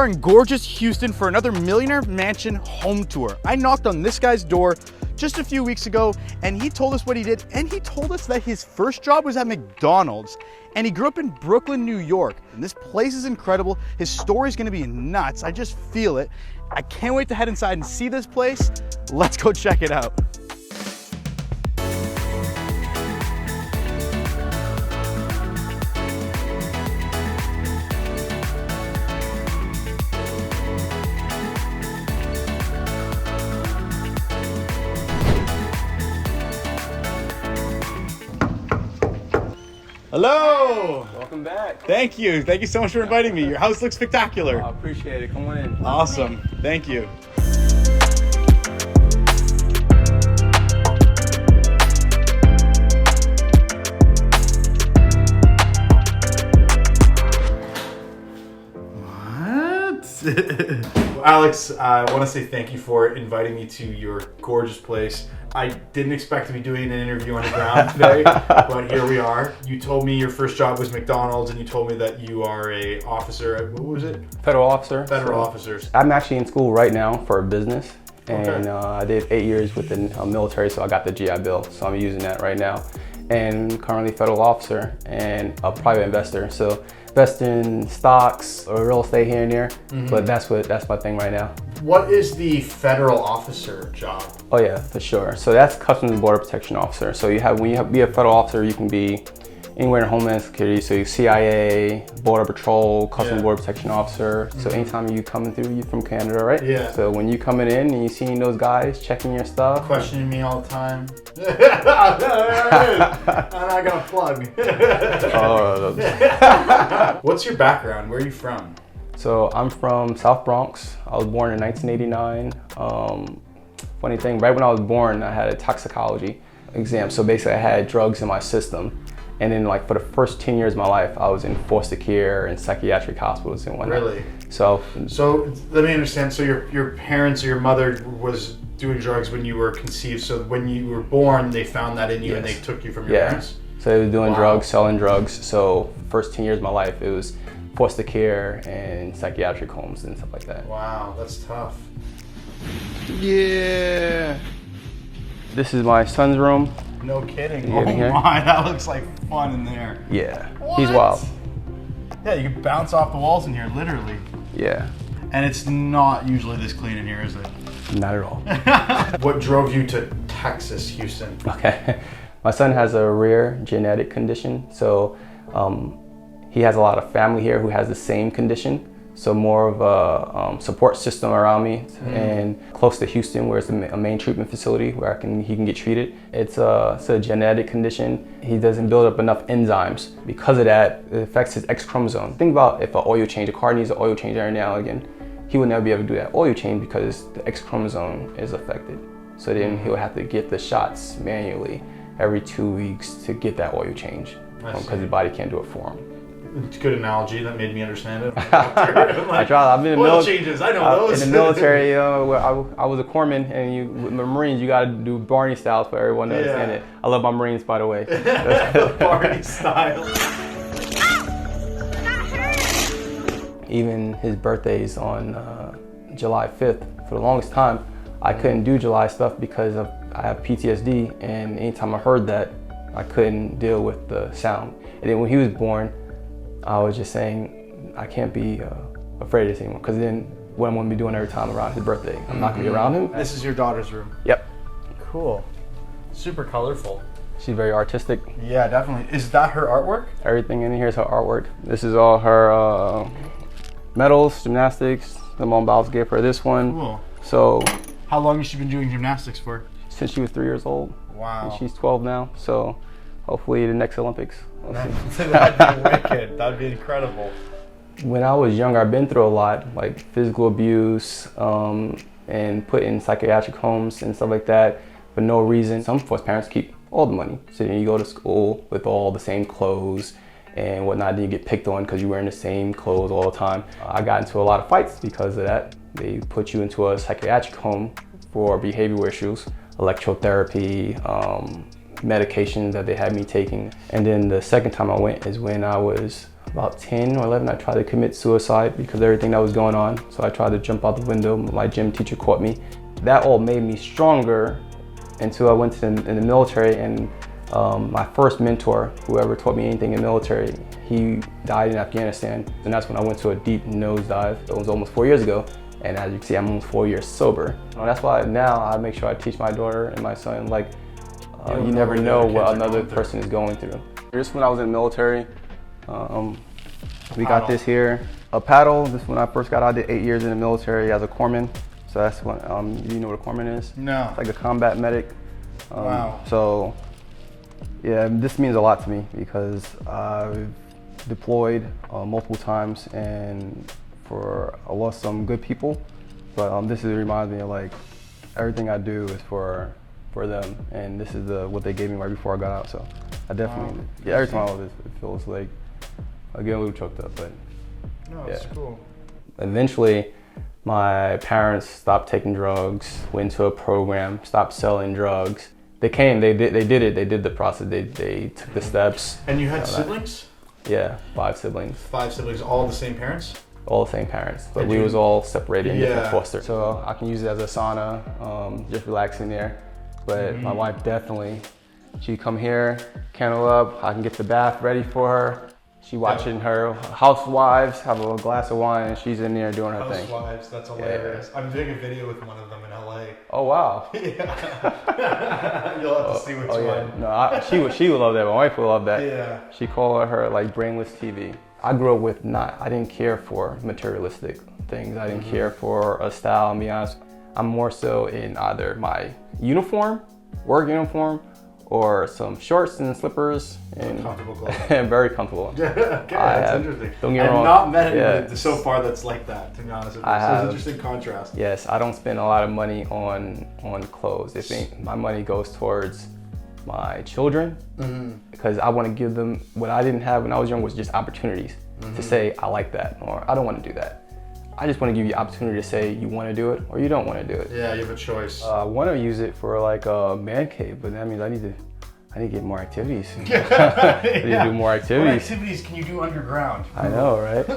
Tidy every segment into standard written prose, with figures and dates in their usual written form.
are in gorgeous Houston for another Millionaire Mansion home tour. I knocked on this guy's door just a few weeks ago and he told us what he did, and he told us that his first job was at McDonald's and he grew up in Brooklyn, New York. And this place is incredible. His story is gonna be nuts. I just feel it. I can't wait to head inside and see this place. Let's go check it out. Hello! Welcome back. Thank you. Thank you so much for inviting me. Your house looks spectacular. I appreciate it. Come on in. Awesome. Thank you. Well, Alex, I want to say thank you for inviting me to your gorgeous place. I didn't expect to be doing an interview on the ground today, but here we are. You told me your first job was McDonald's, and you told me that you are a officer at, what was it? Federal officer. Federal officers. I'm actually in school right now for a business, and Okay. I did 8 years with the military, so I got the GI Bill, so I'm using that right now. And currently federal officer and a private investor, so invest in stocks or real estate here and there, but that's my thing right now. What is the federal officer job? Oh yeah, for sure. So that's Customs and Border Protection Officer. So when you be a federal officer, you can be anywhere in Homeland Security. So you CIA, Border Patrol, Customs and Border Protection Officer. So anytime you coming through, you from Canada, right? Yeah. So when you coming in and you seeing those guys checking your stuff. Questioning me all the time. I'm not gonna plug. What's your background? Where are you from? So I'm from South Bronx. I was born in 1989. Funny thing, right when I was born, I had a toxicology exam. So basically I had drugs in my system. And then like for the first 10 years of my life, I was in foster care and psychiatric hospitals and whatnot. Really? So let me understand. So your parents or your mother was doing drugs when you were conceived. So when you were born, they found that in you and they took you from your parents? So they were doing drugs, selling drugs. So first 10 years of my life, it was foster care and psychiatric homes and stuff like that. Wow, that's tough. Yeah. This is my son's room. No kidding. You Oh here? my, that looks like fun in there. Yeah, What? he's wild. Yeah, you can bounce off the walls in here, literally. Yeah. And it's not usually this clean in here, is it? Not at all. What drove you to Texas, Houston? Okay. My son has a rare genetic condition, so he has a lot of family here who has the same condition. So more of a support system around me and close to Houston, where it's a main treatment facility where he can get treated. It's a genetic condition. He doesn't build up enough enzymes. Because of that, it affects his X chromosome. Think about if a car needs an oil change every now and again, he would never be able to do that oil change because the X chromosome is affected. So then he'll have to get the shots manually every 2 weeks to get that oil change because his body can't do it for him. It's a good analogy. That made me understand it. I tried. I've been in the oil changes. I know those. In the military, where I was a corpsman, and with the Marines, you got to do Barney styles for everyone to understand it. I love my Marines, by the way. Barney style. Even his birthday's on July 5th. For the longest time, I couldn't do July stuff because I have PTSD, and anytime I heard that, I couldn't deal with the sound. And then when he was born, I was just saying, I can't be afraid of this anymore, because then what I'm going to be doing every time around his birthday, I'm not going to be around him. This is your daughter's room. Yep. Cool. Super colorful. She's very artistic. Yeah, definitely. Is that her artwork? Everything in here is her artwork. This is all her medals, gymnastics. The mom Bowles gave her this one. Cool. So. How long has she been doing gymnastics for? Since she was 3 years old. Wow. And she's 12 now, so hopefully the next Olympics. We'll see. That'd be wicked. That'd be incredible. When I was younger, I've been through a lot, like physical abuse and put in psychiatric homes and stuff like that for no reason. Some foster parents keep all the money. So then you go to school with all the same clothes and whatnot, then you get picked on because you're wearing the same clothes all the time. I got into a lot of fights because of that. They put you into a psychiatric home for behavioral issues, electrotherapy, medications that they had me taking. And then the second time I went is when I was about 10 or 11, I tried to commit suicide because of everything that was going on. So I tried to jump out the window. My gym teacher caught me. That all made me stronger until I went in the military, and my first mentor, whoever taught me anything in the military, he died in Afghanistan. And that's when I went to a deep nosedive. It was almost 4 years ago. And as you can see, I'm almost 4 years sober. That's why now I make sure I teach my daughter and my son, like, you never know what another person is going through. Just when I was in the military, we got this here. A paddle, this is when I first got out. I did 8 years in the military as a corpsman. So that's when, you know what a corpsman is? No. It's like a combat medic. Wow. So, yeah, this means a lot to me because I've deployed multiple times, and I lost some good people. But this reminds me of, like, everything I do is for them, and this is what they gave me right before I got out. So I definitely, yeah, every time I do this, it feels like I get a little choked up, but no, it's cool. Eventually, my parents stopped taking drugs, went into a program, stopped selling drugs. They did the process, they took the steps. And you had siblings? Yeah, 5 siblings. 5 siblings, all the same parents? All the same parents, but we was all separated in different fosters. So I can use it as a sauna, just relaxing there. But my wife definitely, she come here, candle up, I can get the bath ready for her. She watching her housewives, have a glass of wine, and she's in there doing her thing. Housewives, that's hilarious. Yeah. I'm doing a video with one of them in LA. Oh wow. Yeah. You'll have to see which one. Yeah. No, she would love that. My wife would love that. Yeah. She called her like brainless TV. I grew up with I didn't care for materialistic things. I didn't care for a style, to be honest. I'm more so in either my uniform, work uniform, or some shorts and slippers, and comfortable clothes. And very comfortable. Yeah, okay, that's interesting. Don't get me wrong. I've not met anybody so far that's like that, to be honest with you. So it's an interesting contrast. Yes, I don't spend a lot of money on clothes. My money goes towards my children, because I want to give them what I didn't have when I was young, was just opportunities to say, I like that, or I don't want to do that. I just want to give you the opportunity to say you want to do it or you don't want to do it. Yeah, you have a choice. I want to use it for like a man cave, but that means I need to get more activities. I need to do more activities. What activities can you do underground? I know, right?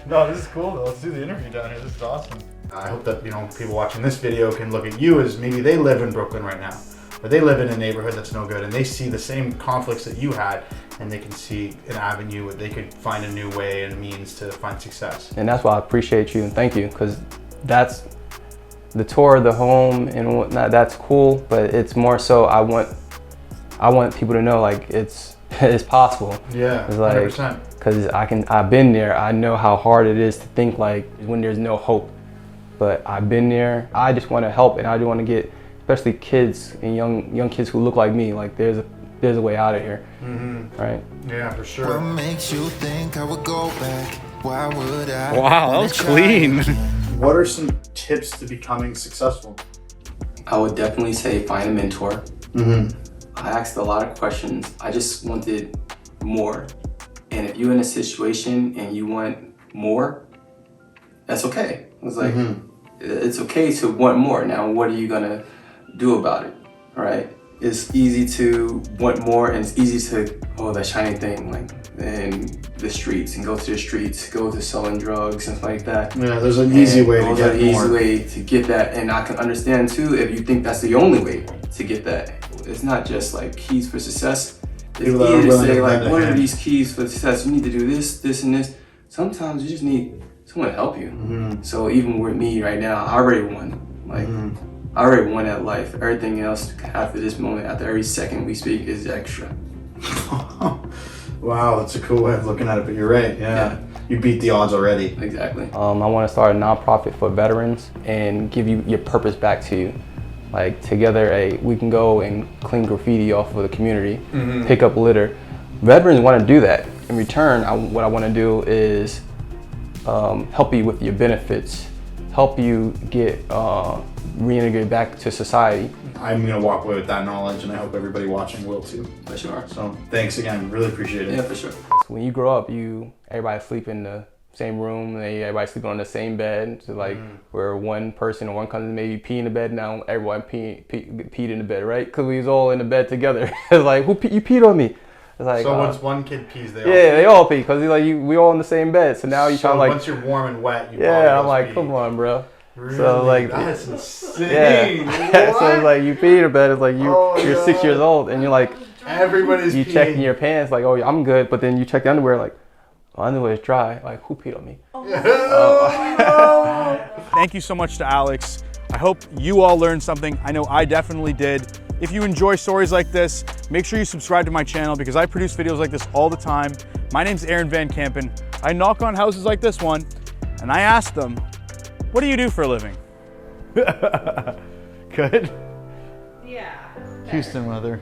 No, this is cool though. Let's do the interview down here. This is awesome. I hope that people watching this video can look at you as maybe they live in Brooklyn right now, or they live in a neighborhood that's no good, and they see the same conflicts that you had, and they can see an avenue where they could find a new way and a means to find success. And that's why I appreciate you and thank you, because that's the tour of the home and whatnot. That's cool, but it's more so I want people to know, like, it's possible. Yeah, it's like, 100%. Because I've been there. I know how hard it is to think like when there's no hope, but I've been there. I just want to help, and I do want to get, especially kids and young kids who look like me, like there's a way out of here, right? Yeah, for sure. What makes you think I would go back? Why would I? Wow, that was clean. What are some tips to becoming successful? I would definitely say find a mentor. I asked a lot of questions. I just wanted more. And if you're in a situation and you want more, that's okay. It's like, it's okay to want more. Now, what are you gonna do about it, right? It's easy to want more, and it's easy to, that shiny thing, like in the streets, and go to the streets, go to selling drugs and stuff like that. Yeah, there's an easy way to get more. Easy way to get that, and I can understand too if you think that's the only way to get that. It's not just like keys for success. It's easy to say like, what are these keys for success? You need to do this, this, and this. Sometimes you just need someone to help you. So even with me right now, I already won. Like, I already won at life. Everything else after this moment, after every second we speak, is extra. Wow, that's a cool way of looking at it, but you're right. Yeah. You beat the odds already. Exactly. I want to start a nonprofit for veterans and give you your purpose back to you. Like together, we can go and clean graffiti off of the community, pick up litter. Veterans want to do that. In return, what I want to do is help you with your benefits, help you get reintegrated back to society. I'm gonna walk away with that knowledge, and I hope everybody watching will too. For sure. So thanks again, really appreciate it. Yeah, for sure. When you grow up, everybody sleep in the same room, everybody sleeping on the same bed. So like where one person or one cousin maybe pee in the bed, now everyone peed in the bed, right? Because we was all in the bed together. It's like, you peed on me? It's like, so once one kid pees, they all yeah, they all pee because like we all in the same bed. So now you trying to like once you're warm and wet, you yeah. I'm like, pee. come on, bro. Really? So like That's insane. yeah. So it's like you pee in bed. It's like you're 6 years God. old and you're like Everybody's you peeing. checking your pants like, oh, I'm good, but then you check the underwear like, oh, underwear is dry. Like, who peed on me? Thank you so much to Alex. I hope you all learned something. I know I definitely did. If you enjoy stories like this, make sure you subscribe to my channel because I produce videos like this all the time. My name's Aaron Vankampen. I knock on houses like this one and I ask them, what do you do for a living? Good? Yeah. Houston weather.